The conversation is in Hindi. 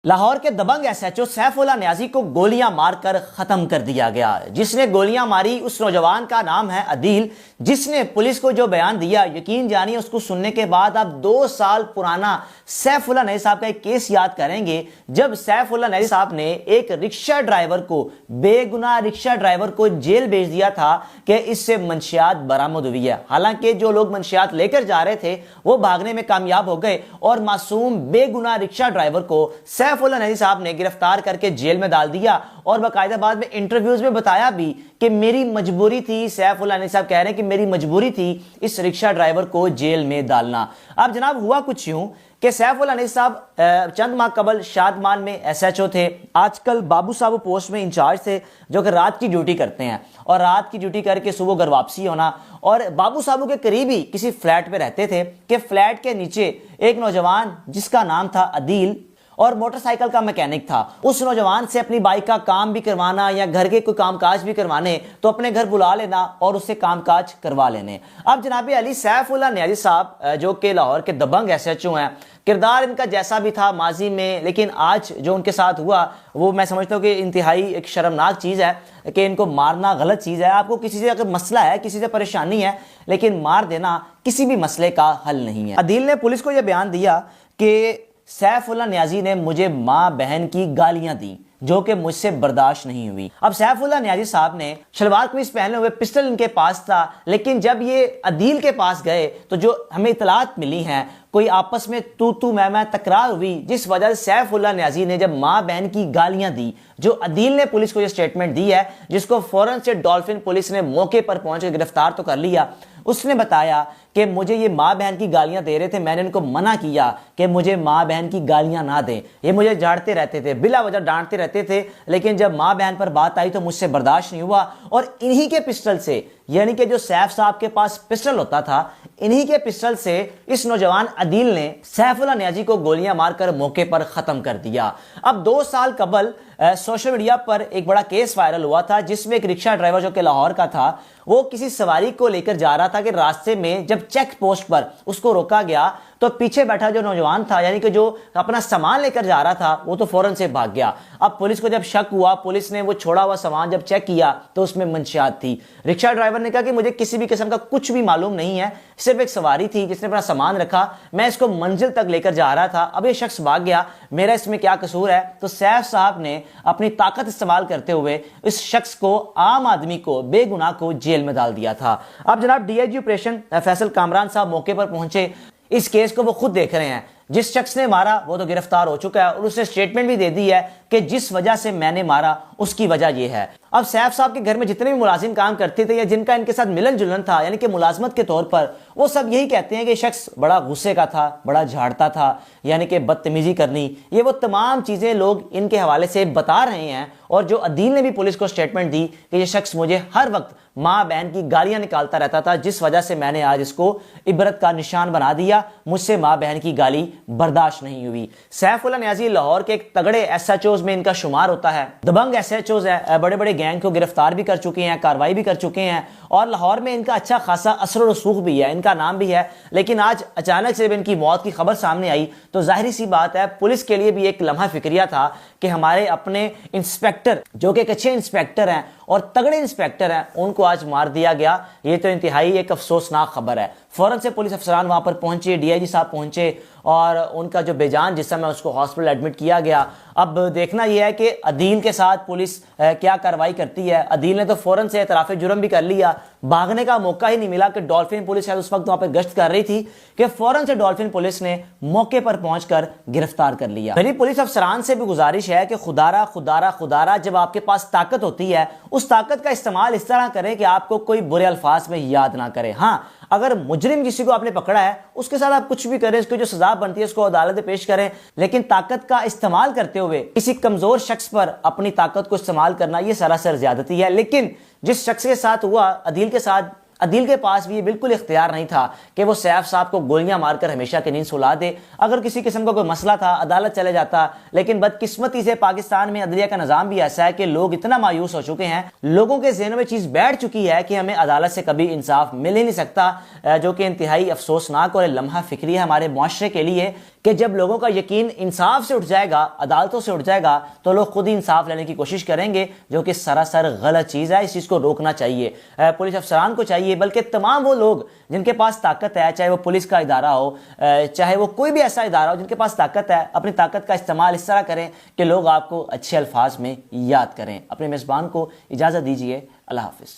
लाहौर के दबंग एसएचओ सैफुल्लाह न्याजी को गोलियां मारकर खत्म कर दिया गया। जिसने गोलियां मारी उस नौजवान का नाम है अदील, जिसने पुलिस को जो बयान दिया, यकीन जानिए उसको सुनने के बाद आप 2 साल पुराना सैफुल्लाह न्याजी साहब का एक केस याद करेंगे, जब सैफुल्लाह न्याजी साहब ने एक रिक्शा ड्राइवर को, बेगुनाह रिक्शा ड्राइवर को जेल भेज दिया था कि इससे मंशियात बरामद हुई है। हालांकि जो लोग मंशियात लेकर जा रहे थे वो भागने में कामयाब हो गए और मासूम बेगुनाह रिक्शा ड्राइवर को सैफुल्लाह न्याजी साहब ने गिरफ्तार करके जेल में डाल दिया और बाकायदा बाद में इंटरव्यूज में बताया भी कि मेरी मजबूरी थी। सैफुल्लाह न्याजी साहब कह रहे हैं कि मेरी मजबूरी थी इस रिक्शा ड्राइवर को जेल में डालना। अब जनाब हुआ कुछ यूं कि सैफुल्लाह न्याजी साहब चंद माह कबल शादमान में एसएचओ थे, आजकल बाबू साहब पोस्ट में इंचार्ज थे, जो कि रात की ड्यूटी करते हैं और रात की ड्यूटी करके सुबह घर वापसी होना। और बाबू साहब के करीबी किसी फ्लैट पे रहते थे कि फ्लैट के नीचे एक नौजवान जिसका नाम था अदील और मोटरसाइकिल का मैकेनिक था, उस नौजवान से अपनी बाइक का काम भी करवाना या घर के कोई कामकाज भी करवाने तो अपने घर बुला लेना और उससे कामकाज करवा लेने। अब जनाब अली सैफुल्लाह न्याजी साहब जो कि लाहौर के दबंग एसएचओ हैं, किरदार इनका जैसा भी था माजी में, लेकिन आज जो उनके साथ हुआ वो मैं समझता हूँ कि इंतहाई एक शर्मनाक चीज़ है कि इनको मारना गलत चीज़ है। आपको किसी से अगर मसला है, किसी से परेशानी है, लेकिन मार देना किसी भी मसले का हल नहीं है। अदील ने पुलिस को यह बयान दिया कि सैफुल्लाह न्याजी ने मुझे माँ बहन की गालियां दी जो कि मुझसे बर्दाश्त नहीं हुई। अब सैफुल्लाह न्याजी साहब ने शलवार कमीज पहने हुए, पिस्टल इनके पास था, लेकिन जब ये अदील के पास गए तो जो हमें इतलात मिली हैं, कोई आपस में तू मैं तकरार हुई, जिस वजह से सैफुल्लाह न्याजी ने जब माँ बहन की गालियां दी, जो अदील ने पुलिस को यह स्टेटमेंट दी है, जिसको फौरन से डॉल्फिन पुलिस ने मौके पर पहुंचकर गिरफ्तार तो कर लिया। उसने बताया कि मुझे ये माँ बहन की गालियां दे रहे थे, मैंने इनको मना किया कि मुझे माँ बहन की गालियां ना दें। ये मुझे झाड़ते रहते थे, बिला वजह डांटते रहते थे, लेकिन जब माँ बहन पर बात आई तो मुझसे बर्दाश्त नहीं हुआ और इन्हीं के पिस्टल से, यानी कि जो सैफ साहब के पास पिस्टल होता था, इन्हीं के पिस्टल से इस नौजवान अदील ने सैफुल्लाह न्याजी को गोलियां मारकर मौके पर खत्म कर दिया। अब 2 साल कबल सोशल मीडिया पर एक बड़ा केस वायरल हुआ था जिसमें एक रिक्शा ड्राइवर जो कि लाहौर का था, वो किसी सवारी को लेकर जा रहा था कि रास्ते में जब चेक पोस्ट पर उसको रोका गया तो पीछे बैठा जो नौजवान था, यानी कि जो अपना सामान लेकर जा रहा था, वो तो फौरन से भाग गया। अब पुलिस को जब शक हुआ, पुलिस ने वो छोड़ा हुआ सामान जब चेक किया तो उसमें मंशियात थी। रिक्शा ड्राइवर ने कहा कि मुझे किसी भी किस्म का कुछ भी मालूम नहीं है, सिर्फ एक सवारी थी जिसने अपना सामान रखा, मैं इसको मंजिल तक लेकर जा रहा था, अब ये शख्स भाग गया, मेरा इसमें क्या कसूर है। तो सैफ साहब ने अपनी ताकत इस्तेमाल करते हुए इस शख्स को, आम आदमी को, बेगुनाह को जेल में डाल दिया था। अब जनाब डीआईजी ऑपरेशन फैसल कामरान साहब मौके पर पहुंचे, इस केस को वो खुद देख रहे हैं। जिस शख्स ने मारा वो तो गिरफ्तार हो चुका है और उसने स्टेटमेंट भी दे दी है कि जिस वजह से मैंने मारा उसकी वजह यह है। अब सैफ साहब के घर में जितने भी मुलाजिम काम करते थे या जिनका इनके साथ मिलन जुलन था, यानी कि मुलाजमत के तौर पर, वो सब यही कहते हैं कि शख्स बड़ा गुस्से का था, बड़ा झाड़ता था, यानी कि बदतमीजी करनी, ये वो तमाम चीज़ें लोग इनके हवाले से बता रहे हैं। और जो अदील ने भी पुलिस को स्टेटमेंट दी कि ये शख्स मुझे हर वक्त माँ बहन की गालियां निकालता रहता था, जिस वजह से मैंने आज इसको इबरत का निशान बना दिया, मुझसे माँ बहन की गाली बर्दाश्त नहीं हुई। सैफुल्लाह न्याजी लाहौर के एक तगड़े एसएचओज में इनका शुमार होता है, दबंग एसएचओज है, बड़े बड़े गैंग को गिरफ्तार भी कर चुके हैं, कार्रवाई भी कर चुके हैं और लाहौर में इनका अच्छा खासा असर और रसूख भी है, इनका नाम भी है। लेकिन आज अचानक से जब इनकी मौत की खबर सामने आई तो जाहिर सी बात है पुलिस के लिए भी एक लम्हा फिक्रिया था कि हमारे अपने इंस्पेक्टर, जो कि एक अच्छे इंस्पेक्टर हैं और तगड़े इंस्पेक्टर हैं, उनको आज मार दिया गया। ये तो इंतहाई एक अफसोसनाक खबर है। फौरन से पुलिस अफसरान वहां पर पहुंचे, डीआईजी साहब पहुंचे और उनका जो बेजान जिस्म है उसको हॉस्पिटल एडमिट किया गया। अब देखना यह है कि अदील के साथ पुलिस क्या कार्रवाई करती है। अदील ने तो फौरन से एतराफ़े जुर्म भी कर लिया, भागने का मौका ही नहीं मिला कि डॉल्फिन पुलिस शायद उस वक्त वहां पर गश्त कर रही थी कि फौरन से डॉल्फिन पुलिस ने मौके पर पहुंचकर गिरफ्तार कर लिया। मेरी पुलिस अफसरान से भी गुजारिश है कि खुदारा खुदारा खुदारा, जब आपके पास ताकत होती है उस ताकत का इस्तेमाल इस तरह करें कि आपको कोई बुरे अल्फाज में याद ना करे। हाँ, अगर मुजरिम किसी को आपने पकड़ा है उसके साथ आप कुछ भी करें, उसकी जो सजा बनती है उसको अदालत में पेश करें, लेकिन ताकत का इस्तेमाल करते हुए किसी कमजोर शख्स पर अपनी ताकत को इस्तेमाल करना यह सरासर ज्यादती है। लेकिन जिस शख्स के साथ हुआ, अदील के साथ, अदील के पास भी ये बिल्कुल इख्तियार नहीं था कि वो सैफ साहब को गोलियां मारकर हमेशा की नींद सुला दे। अगर किसी किस्म का कोई मसला था अदालत चले जाता, लेकिन बदकिस्मती से पाकिस्तान में अदलिया का निज़ाम भी ऐसा है कि लोग इतना मायूस हो चुके हैं, लोगों के ज़हनों में चीज़ बैठ चुकी है कि हमें अदालत से कभी इंसाफ मिल ही नहीं सकता, जो कि इंतहाई अफसोसनाक और लम्हा फिक्री है हमारे मुआशरे के लिए कि जब लोगों का यकीन इंसाफ से उठ जाएगा, अदालतों से उठ जाएगा, तो लोग खुद ही इंसाफ लेने की कोशिश करेंगे, जो कि सरासर गलत चीज़ है। इस चीज़ को रोकना चाहिए, पुलिस अफसरान को चाहिए, बल्कि तमाम वो लोग जिनके पास ताकत है, चाहे वो पुलिस का इदारा हो, चाहे वो कोई भी ऐसा इदारा हो जिनके पास ताकत है, अपनी ताकत का इस्तेमाल इस तरह करें कि लोग आपको अच्छे अल्फाज में याद करें। अपने मेज़बान को इजाज़त दीजिए। अल्लाह हाफिज़।